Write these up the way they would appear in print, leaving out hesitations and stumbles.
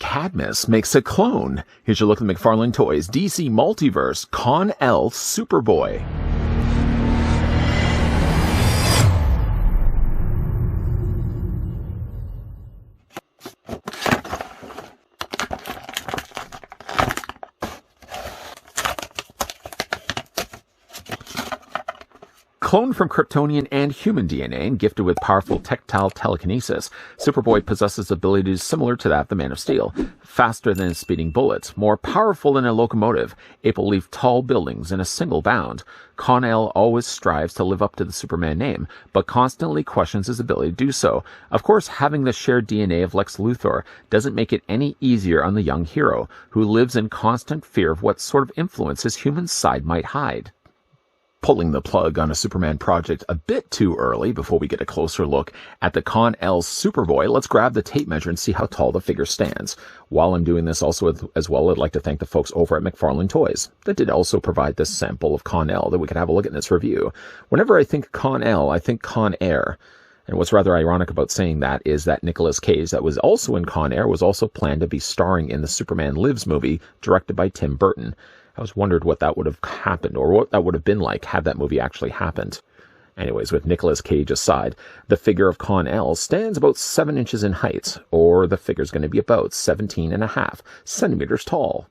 Cadmus makes a clone. Here's your look at McFarlane Toys DC Multiverse Kon-El Superboy. Cloned from Kryptonian and human DNA and gifted with powerful tactile telekinesis, Superboy possesses abilities similar to that of the Man of Steel. Faster than a speeding bullet, more powerful than a locomotive, able to leave tall buildings in a single bound. Kon-El always strives to live up to the Superman name, but constantly questions his ability to do so. Of course, having the shared DNA of Lex Luthor doesn't make it any easier on the young hero, who lives in constant fear of what sort of influence his human side might hide. Pulling the plug on a Superman project a bit too early before we get a closer look at the Kon-El Superboy, let's grab the tape measure and see how tall the figure stands. While I'm doing this also as well, I'd like to thank the folks over at McFarlane Toys that did also provide this sample of Kon-El that we could have a look at in this review. Whenever I think Kon-El, I think Con Air. And what's rather ironic about saying that is that Nicolas Cage, that was also in Con Air, was also planned to be starring in the Superman Lives movie directed by Tim Burton. I was wondered what that would have happened, or what that would have been like had that movie actually happened. Anyways, with Nicolas Cage aside, the figure of Kon-El stands about 7 inches in height, or the figure's going to be about 17.5 centimeters tall.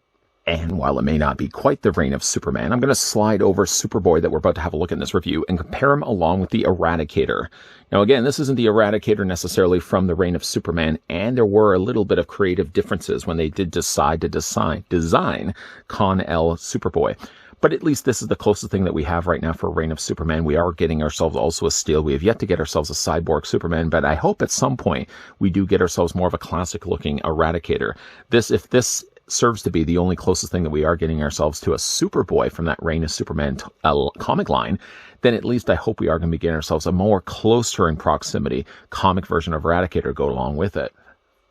And while it may not be quite the reign of Superman, I'm going to slide over Superboy that we're about to have a look at in this review and compare him along with the Eradicator. Now again, this isn't the Eradicator necessarily from the reign of Superman, and there were a little bit of creative differences when they did decide to design Kon-El Superboy. But at least this is the closest thing that we have right now for Reign of Superman. We are getting ourselves also a Steel. We have yet to get ourselves a Cyborg Superman, but I hope at some point we do get ourselves more of a classic-looking Eradicator. If this serves to be the only closest thing that we are getting ourselves to a Superboy from that Reign of Superman comic line, then at least I hope we are going to be getting ourselves a more closer in proximity comic version of Eradicator go along with it.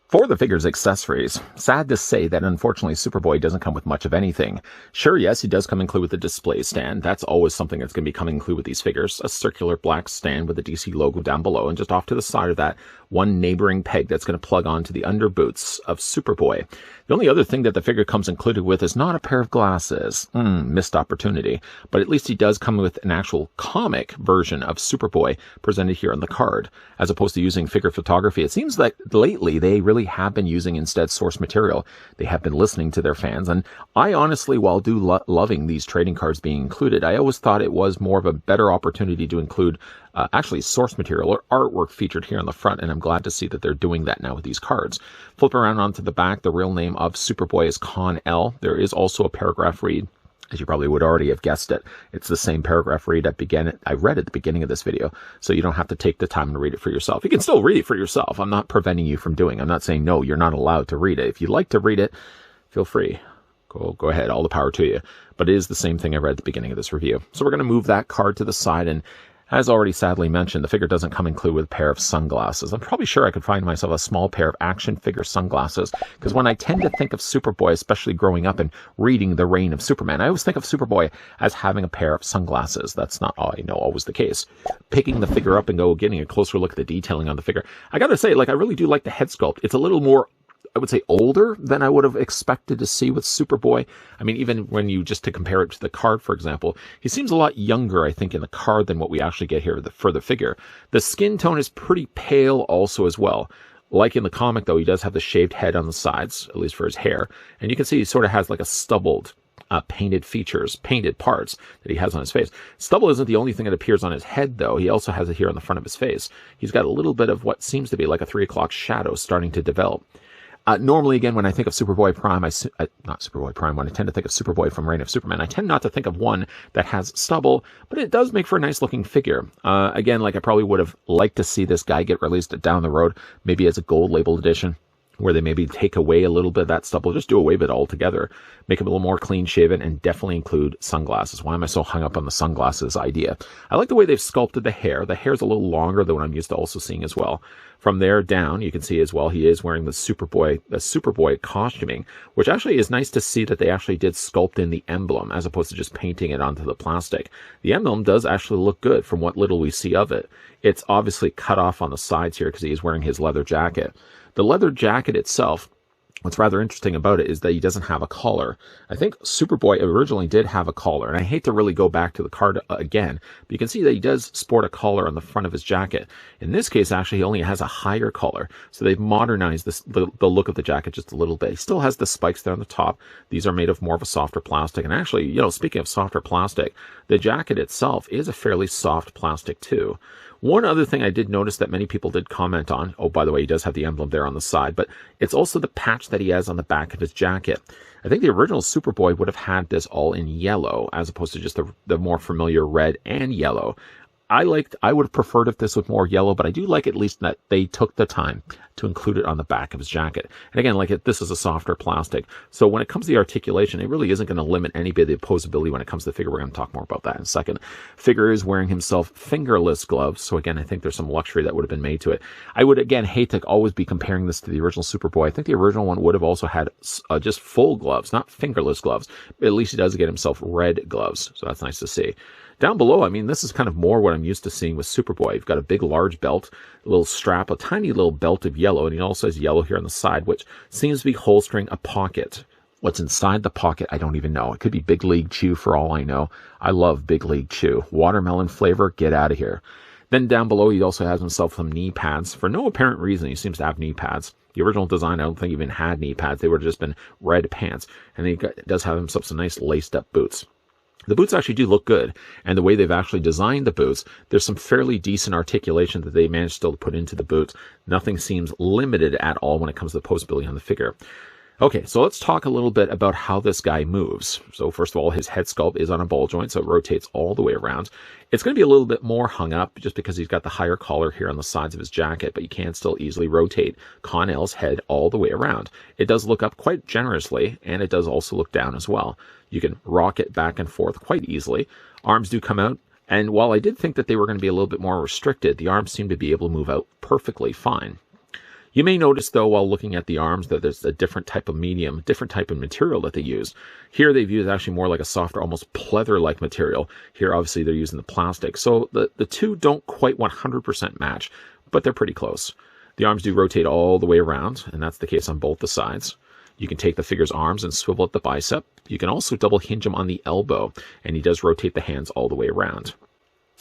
For the figure's accessories, sad to say that unfortunately Superboy doesn't come with much of anything. Sure, yes, he does come included with the display stand. That's always something that's going to be coming included with these figures. A circular black stand with the DC logo down below, and just off to the side of that, one neighboring peg that's going to plug onto the underboots of Superboy. The only other thing that the figure comes included with is not a pair of glasses. Missed opportunity. But at least he does come with an actual comic version of Superboy presented here on the card. As opposed to using figure photography, it seems like lately they really have been using instead source material. They have been listening to their fans. And I honestly, while loving these trading cards being included, I always thought it was more of a better opportunity to include actually source material or artwork featured here on the front, and I'm glad to see that they're doing that now with these cards. Flip around onto the back, the real name of Superboy is Kon-El. There is also a paragraph read, as you probably would already have guessed it. It's the same paragraph read I read at the beginning of this video, so you don't have to take the time to read it for yourself. You can still read it for yourself. I'm not preventing you from doing it. I'm not saying, no, you're not allowed to read it. If you'd like to read it, feel free. Go ahead, all the power to you. But it is the same thing I read at the beginning of this review. So we're going to move that card to the side, and as already sadly mentioned, the figure doesn't come included with a pair of sunglasses. I'm probably sure I could find myself a small pair of action figure sunglasses, because when I tend to think of Superboy, especially growing up and reading The Reign of Superman, I always think of Superboy as having a pair of sunglasses. That's not always the case. Picking the figure up and getting a closer look at the detailing on the figure, I gotta say, I really do like the head sculpt. It's a little more, I would say, older than I would have expected to see with Superboy. I mean, even when just to compare it to the card, for example, he seems a lot younger, I think, in the card than what we actually get here for the figure. The skin tone is pretty pale also as well. Like in the comic, though, he does have the shaved head on the sides, at least for his hair. And you can see he sort of has like a stubbled painted parts that he has on his face. Stubble isn't the only thing that appears on his head, though. He also has it here on the front of his face. He's got a little bit of what seems to be like a 3 o'clock shadow starting to develop. Normally, again, when I think of Superboy Prime, not Superboy Prime, when I tend to think of Superboy from Reign of Superman, I tend not to think of one that has stubble, but it does make for a nice-looking figure. Again, I probably would have liked to see this guy get released down the road, maybe as a gold-labeled edition, where they maybe take away a little bit of that stubble, just do away with it altogether, make him a little more clean-shaven, and definitely include sunglasses. Why am I so hung up on the sunglasses idea? I like the way they've sculpted the hair. The hair's a little longer than what I'm used to also seeing as well. From there down, you can see as well, he is wearing the Superboy costuming, which actually is nice to see that they actually did sculpt in the emblem, as opposed to just painting it onto the plastic. The emblem does actually look good from what little we see of it. It's obviously cut off on the sides here because he is wearing his leather jacket. The leather jacket itself What's rather interesting about it is that he doesn't have a collar. I think Superboy originally did have a collar, and I hate to really go back to the card again, but you can see that he does sport a collar on the front of his jacket. In this case, actually, he only has a higher collar, so they've modernized the look of the jacket just a little bit. He still has the spikes there on the top. These are made of more of a softer plastic, and actually, speaking of softer plastic, the jacket itself is a fairly soft plastic too. One other thing I did notice that many people did comment on, oh, by the way, he does have the emblem there on the side, but it's also the patch that he has on the back of his jacket. I think the original Superboy would have had this all in yellow, as opposed to just the more familiar red and yellow. I would have preferred if this was more yellow, but I do like at least that they took the time to include it on the back of his jacket. And again, this is a softer plastic. So when it comes to the articulation, it really isn't going to limit any bit of the posability when it comes to the figure. We're going to talk more about that in a second. Figure is wearing himself fingerless gloves. So again, I think there's some luxury that would have been made to it. I would, again, hate to always be comparing this to the original Superboy. I think the original one would have also had just full gloves, not fingerless gloves. But at least he does get himself red gloves. So that's nice to see. Down below, I mean, this is kind of more what I'm used to seeing with Superboy. You've got a big, large belt, a little strap, a tiny little belt of yellow, and he also has yellow here on the side, which seems to be holstering a pocket. What's inside the pocket, I don't even know. It could be Big League Chew for all I know. I love Big League Chew. Watermelon flavor, get out of here. Then down below, he also has himself some knee pads. For no apparent reason, he seems to have knee pads. The original design, I don't think even had knee pads. They would have just been red pants. And he does have himself some nice laced-up boots. The boots actually do look good, and the way they've actually designed the boots, there's some fairly decent articulation that they managed still to put into the boots. Nothing seems limited at all when it comes to the posability on the figure. Okay, so let's talk a little bit about how this guy moves. So first of all, his head sculpt is on a ball joint, so it rotates all the way around. It's going to be a little bit more hung up just because he's got the higher collar here on the sides of his jacket, but you can still easily rotate Kon-El's head all the way around. It does look up quite generously, and it does also look down as well. You can rock it back and forth quite easily. Arms do come out, and while I did think that they were going to be a little bit more restricted, the arms seem to be able to move out perfectly fine. You may notice, though, while looking at the arms, that there's a different type of medium, different type of material that they used. Here, they've used actually more like a softer, almost pleather-like material. Here, obviously, they're using the plastic. So the two don't quite 100% match, but they're pretty close. The arms do rotate all the way around, and that's the case on both the sides. You can take the figure's arms and swivel at the bicep. You can also double hinge him on the elbow, and he does rotate the hands all the way around.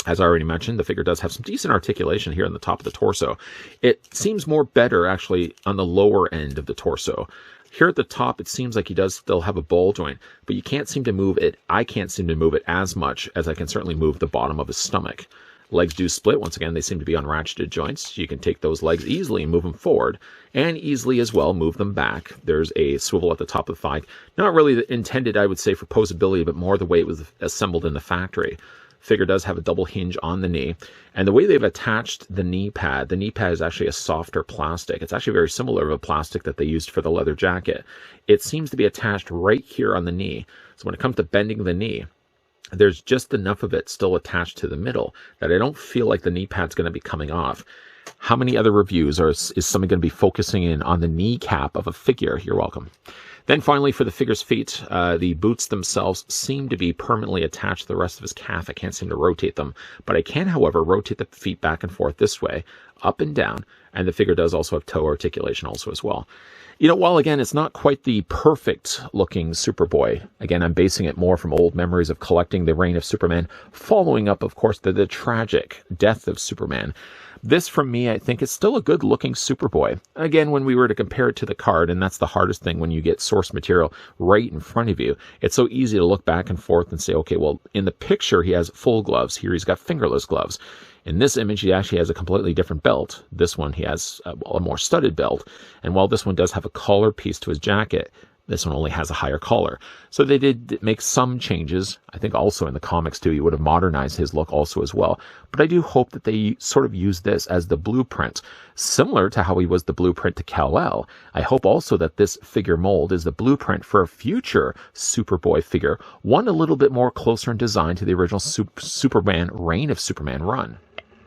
As I already mentioned, the figure does have some decent articulation here on the top of the torso. It seems more better, actually, on the lower end of the torso. Here at the top, it seems like he does still have a ball joint, but you can't seem to move it. I can't seem to move it as much as I can certainly move the bottom of his stomach. Legs do split. Once again, they seem to be on ratcheted joints. You can take those legs easily and move them forward, and easily as well move them back. There's a swivel at the top of the thigh. Not really intended, I would say, for posability, but more the way it was assembled in the factory. Figure does have a double hinge on the knee, and the way they've attached the knee pad is actually a softer plastic. It's actually very similar to a plastic that they used for the leather jacket. It seems to be attached right here on the knee. So when it comes to bending the knee, there's just enough of it still attached to the middle that I don't feel like the knee pad's going to be coming off. How many other reviews is somebody going to be focusing in on the kneecap of a figure? You're welcome. Then finally, for the figure's feet, the boots themselves seem to be permanently attached to the rest of his calf. I can't seem to rotate them, but I can, however, rotate the feet back and forth this way, up and down, and the figure does also have toe articulation also as well. While again, it's not quite the perfect looking Superboy, again, I'm basing it more from old memories of collecting the reign of Superman, following up, of course, the tragic death of Superman. This, for me, I think is still a good-looking Superboy. Again, when we were to compare it to the card, and that's the hardest thing when you get source material right in front of you, it's so easy to look back and forth and say, okay, well, in the picture, he has full gloves. Here, he's got fingerless gloves. In this image, he actually has a completely different belt. This one, he has a more studded belt. And while this one does have a collar piece to his jacket, this one only has a higher collar. So they did make some changes. I think also in the comics, too, he would have modernized his look also as well. But I do hope that they sort of use this as the blueprint, similar to how he was the blueprint to Kal-El. I hope also that this figure mold is the blueprint for a future Superboy figure, one a little bit more closer in design to the original Superman Reign of Superman run.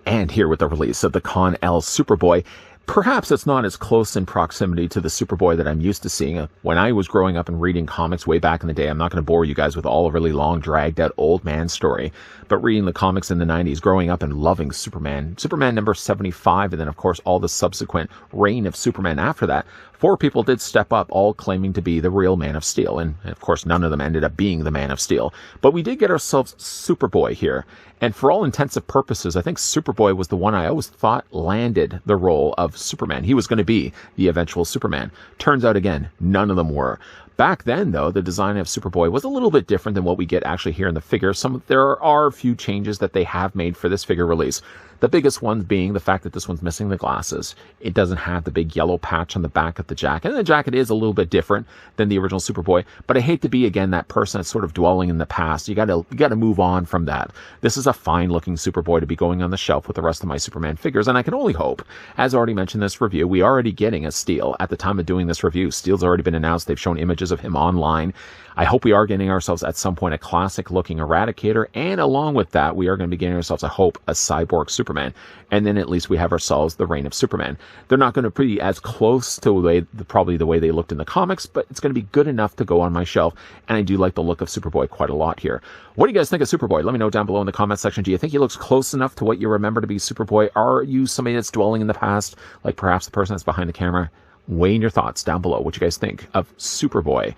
And here with the release of the Kon-El Superboy, perhaps it's not as close in proximity to the Superboy that I'm used to seeing. When I was growing up and reading comics way back in the day, I'm not going to bore you guys with all a really long, dragged-out old man story, but reading the comics in the 90s, growing up and loving Superman number 75, and then, of course, all the subsequent reign of Superman after that, 4 people did step up, all claiming to be the real Man of Steel. And of course, none of them ended up being the Man of Steel. But we did get ourselves Superboy here. And for all intents and purposes, I think Superboy was the one I always thought landed the role of Superman. He was going to be the eventual Superman. Turns out, again, none of them were. Back then, though, the design of Superboy was a little bit different than what we get actually here in the figure. There are a few changes that they have made for this figure release. The biggest one being the fact that this one's missing the glasses. It doesn't have the big yellow patch on the back of the jacket. And the jacket is a little bit different than the original Superboy. But I hate to be, again, that person that's sort of dwelling in the past. You gotta move on from that. This is a fine-looking Superboy to be going on the shelf with the rest of my Superman figures. And I can only hope, as already mentioned in this review, we are already getting a Steel. At the time of doing this review, Steel's already been announced. They've shown images of him online. I hope we are getting ourselves at some point a classic-looking Eradicator, and along with that, we are going to be getting ourselves, I hope, a cyborg Superman. And then at least we have ourselves the Reign of Superman. They're not going to be as close to probably the way they looked in the comics, but it's going to be good enough to go on my shelf, and I do like the look of Superboy quite a lot here. What do you guys think of Superboy? Let me know down below in the comment section. Do you think he looks close enough to what you remember to be Superboy? Are you somebody that's dwelling in the past, like perhaps the person that's behind the camera? Weigh in your thoughts down below what you guys think of Superboy.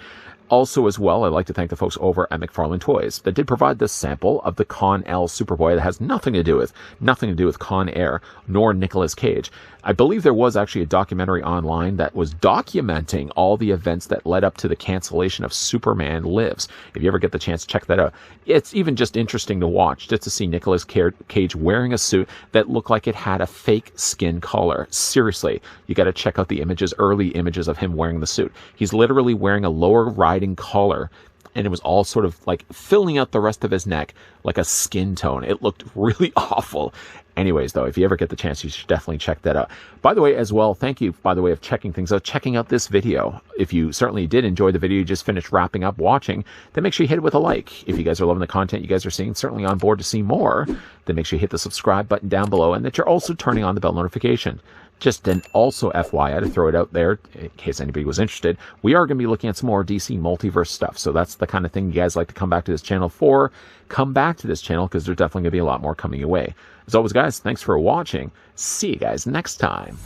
Also, as well, I'd like to thank the folks over at McFarlane Toys that did provide this sample of the Kon-El Superboy that has nothing to do with Con Air nor Nicolas Cage. I believe there was actually a documentary online that was documenting all the events that led up to the cancellation of Superman Lives. If you ever get the chance, check that out. It's even just interesting to watch, just to see Nicolas Cage wearing a suit that looked like it had a fake skin collar. Seriously, you got to check out the images, early images of him wearing the suit. He's literally wearing a lower riding collar, and it was all sort of like filling out the rest of his neck like a skin tone. It looked really awful. Anyways, though, if you ever get the chance, you should definitely check that out. By the way, as well, thank you, by the way, of checking things out, checking out this video. If you certainly did enjoy the video you just finished wrapping up watching, then make sure you hit it with a like. If you guys are loving the content you guys are seeing, certainly on board to see more, then make sure you hit the subscribe button down below, and that you're also turning on the bell notification. Just an also FYI to throw it out there in case anybody was interested, we are going to be looking at some more DC Multiverse stuff. So that's the kind of thing you guys like to come back to this channel for. Come back to this channel because there's definitely going to be a lot more coming your way. As always, guys, thanks for watching. See you guys next time.